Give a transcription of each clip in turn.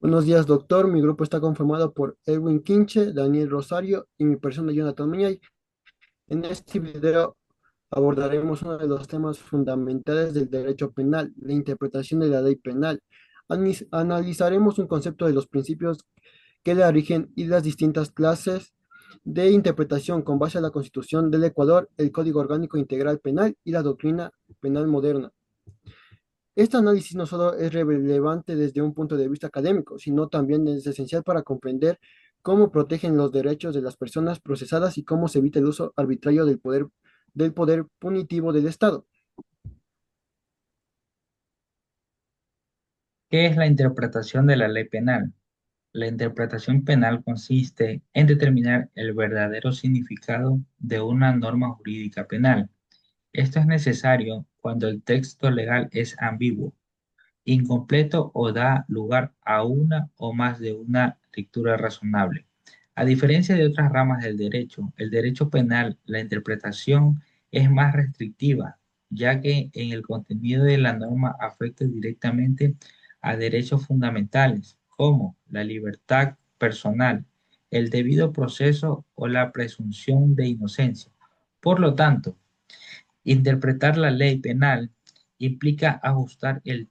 Buenos días, doctor. Mi grupo está conformado por Edwin Quinche, Daniel Rosario y mi persona, Jonathan Miñay. En este video abordaremos uno de los temas fundamentales del derecho penal, la interpretación de la ley penal. Analizaremos un concepto de los principios que le rigen y las distintas clases de interpretación con base a la Constitución del Ecuador, el Código Orgánico Integral Penal y la doctrina penal moderna. Este análisis no solo es relevante desde un punto de vista académico, sino también es esencial para comprender cómo protegen los derechos de las personas procesadas y cómo se evita el uso arbitrario del poder punitivo del Estado. ¿Qué es la interpretación de la ley penal? La interpretación penal consiste en determinar el verdadero significado de una norma jurídica penal. Esto es necesario cuando el texto legal es ambiguo, incompleto o da lugar a una o más de una lectura razonable. A diferencia de otras ramas del derecho, el derecho penal, la interpretación es más restrictiva, ya que en el contenido de la norma afecta directamente a derechos fundamentales como la libertad personal, el debido proceso o la presunción de inocencia. Por lo tanto, interpretar la ley penal implica ajustar el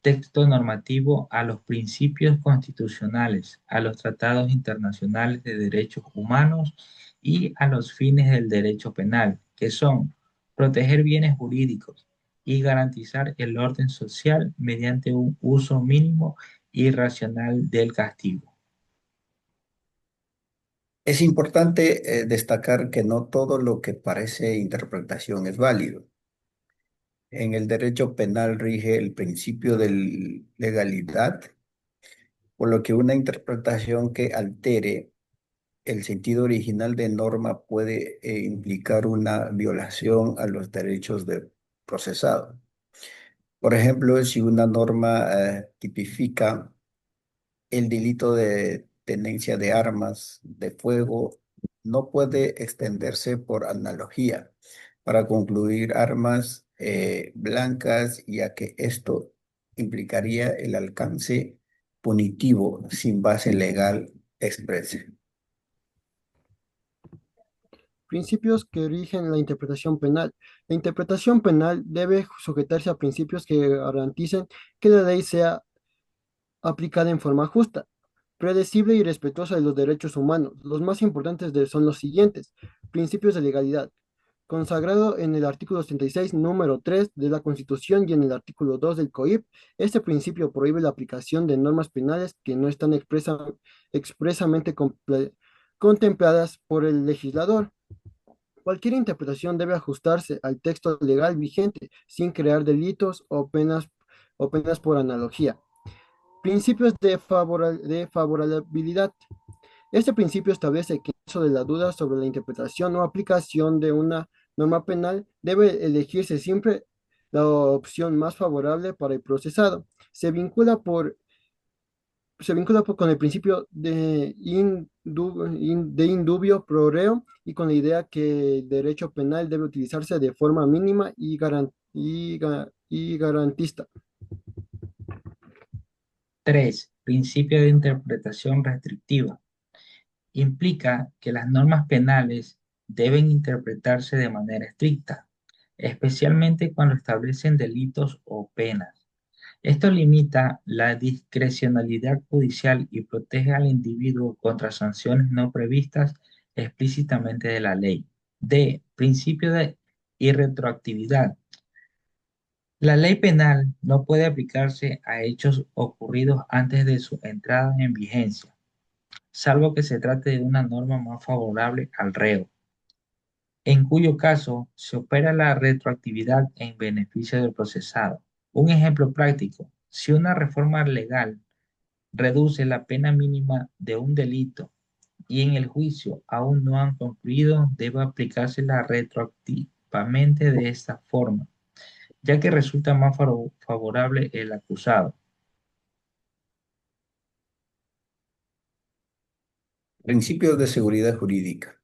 texto normativo a los principios constitucionales, a los tratados internacionales de derechos humanos y a los fines del derecho penal, que son proteger bienes jurídicos y garantizar el orden social mediante un uso mínimo y racional del castigo. Es importante destacar que no todo lo que parece interpretación es válido. En el derecho penal rige el principio de legalidad, por lo que una interpretación que altere el sentido original de norma puede implicar una violación a los derechos del procesado. Por ejemplo, si una norma tipifica el delito de tenencia de armas de fuego, no puede extenderse por analogía para concluir armas blancas, ya que esto implicaría el alcance punitivo sin base legal expresa. Principios que rigen la interpretación penal. La interpretación penal debe sujetarse a principios que garanticen que la ley sea aplicada en forma justa, predecible y respetuosa de los derechos humanos. Los más importantes son los siguientes. Principios de legalidad, consagrado en el artículo 36, número 3 de la Constitución y en el artículo 2 del COIP. Este principio prohíbe la aplicación de normas penales que no están expresamente contempladas por el legislador. Cualquier interpretación debe ajustarse al texto legal vigente sin crear delitos o penas por analogía. Principios de favorabilidad. Este principio establece que en caso de la duda sobre la interpretación o aplicación de una norma penal, debe elegirse siempre la opción más favorable para el procesado. Con el principio de indubio pro reo y con la idea que el derecho penal debe utilizarse de forma mínima y garantista. 3. Principio de interpretación restrictiva. Implica que las normas penales deben interpretarse de manera estricta, especialmente cuando establecen delitos o penas. Esto limita la discrecionalidad judicial y protege al individuo contra sanciones no previstas explícitamente de la ley. D. Principio de irretroactividad. La ley penal no puede aplicarse a hechos ocurridos antes de su entrada en vigencia, salvo que se trate de una norma más favorable al reo, en cuyo caso se opera la retroactividad en beneficio del procesado. Un ejemplo práctico: si una reforma legal reduce la pena mínima de un delito y en el juicio aún no han concluido, debe aplicársela retroactivamente de esta forma, ya que resulta más favorable el acusado. Principios de seguridad jurídica.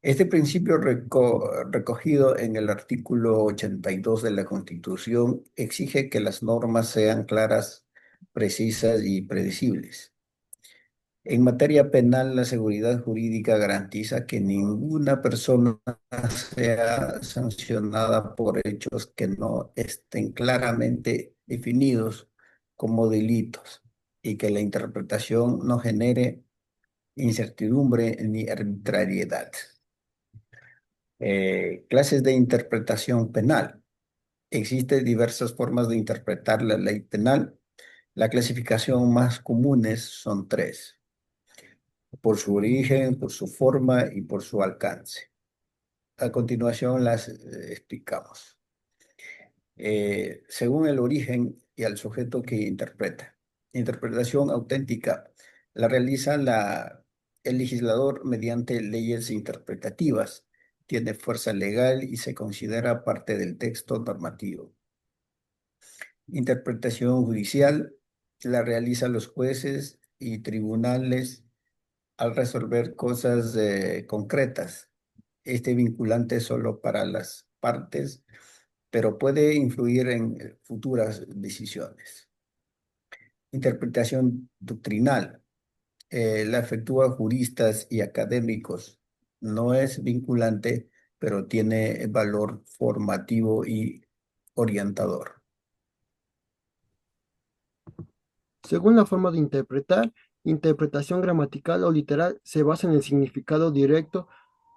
Este principio recogido en el artículo 82 de la Constitución exige que las normas sean claras precisas y predecibles. En materia penal, la seguridad jurídica garantiza que ninguna persona sea sancionada por hechos que no estén claramente definidos como delitos y que la interpretación no genere incertidumbre ni arbitrariedad. Clases de interpretación penal. Existen diversas formas de interpretar la ley penal. La clasificación más comunes son tres: por su origen, por su forma y por su alcance. A continuación las explicamos. Según el origen y al sujeto que interpreta. Interpretación auténtica la realiza el legislador mediante leyes interpretativas. Tiene fuerza legal y se considera parte del texto normativo. Interpretación judicial la realizan los jueces y tribunales al resolver cosas concretas. Este vinculante solo para las partes, pero puede influir en futuras decisiones. Interpretación doctrinal. La efectúan juristas y académicos. No es vinculante, pero tiene valor formativo y orientador. Según la forma de interpretar, interpretación gramatical o literal se basa en el significado directo,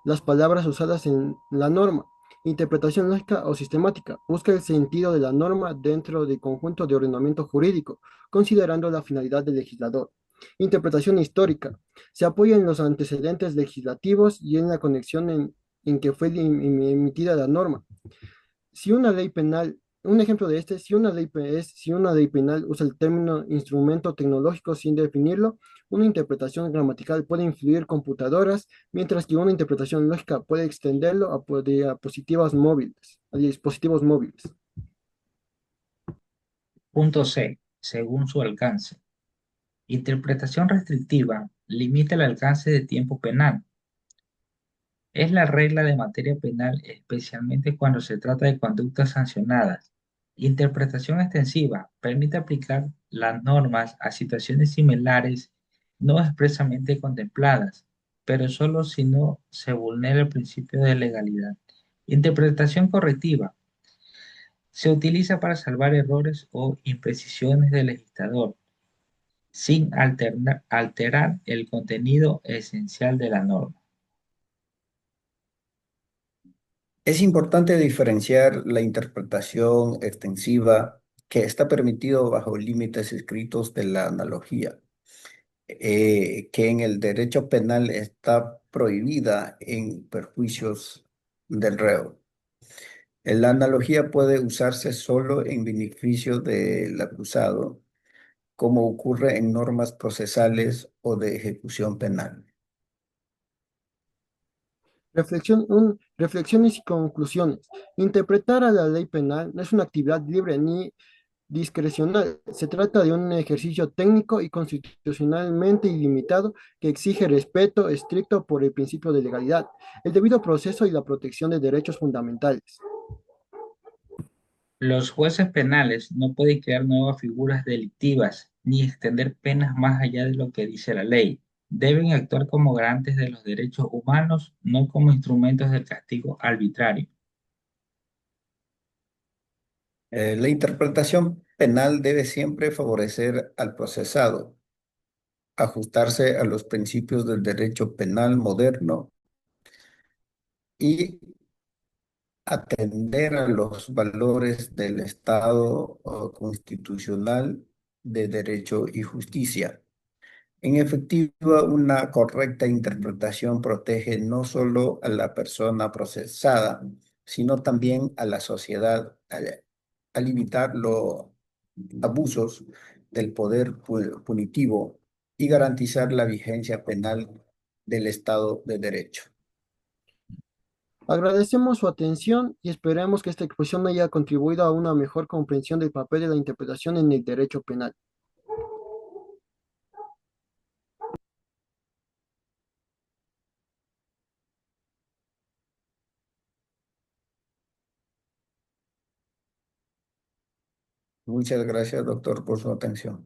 las palabras usadas en la norma. Interpretación lógica o sistemática busca el sentido de la norma dentro del conjunto de ordenamiento jurídico, considerando la finalidad del legislador. Interpretación histórica se apoya en los antecedentes legislativos y en la conexión en que fue emitida la norma. Si una ley penal, un ejemplo de este, si una ley penal usa el término instrumento tecnológico sin definirlo, una interpretación gramatical puede influir computadoras, mientras que una interpretación lógica puede extenderlo a dispositivos móviles. Punto C. Según su alcance. Interpretación restrictiva limita el alcance de tiempo penal. Es la regla de materia penal, especialmente cuando se trata de conductas sancionadas. Interpretación extensiva permite aplicar las normas a situaciones similares no expresamente contempladas, pero solo si no se vulnera el principio de legalidad. Interpretación correctiva se utiliza para salvar errores o imprecisiones del legislador, sin alterar el contenido esencial de la norma. Es importante diferenciar la interpretación extensiva que está permitido bajo límites escritos de la analogía, que en el derecho penal está prohibida en perjuicios del reo. La analogía puede usarse solo en beneficio del acusado, como ocurre en normas procesales o de ejecución penal. Reflexiones y conclusiones. Interpretar a la ley penal no es una actividad libre ni discrecional. Se trata de un ejercicio técnico y constitucionalmente ilimitado que exige respeto estricto por el principio de legalidad, el debido proceso y la protección de derechos fundamentales. Los jueces penales no pueden crear nuevas figuras delictivas ni extender penas más allá de lo que dice la ley. Deben actuar como garantes de los derechos humanos, no como instrumentos del castigo arbitrario. La interpretación penal debe siempre favorecer al procesado, ajustarse a los principios del derecho penal moderno y atender a los valores del Estado constitucional de derecho y justicia. En efectiva, una correcta interpretación protege no solo a la persona procesada, sino también a la sociedad al limitar los abusos del poder punitivo y garantizar la vigencia penal del Estado de Derecho. Agradecemos su atención y esperemos que esta exposición haya contribuido a una mejor comprensión del papel de la interpretación en el derecho penal. Muchas gracias, doctor, por su atención.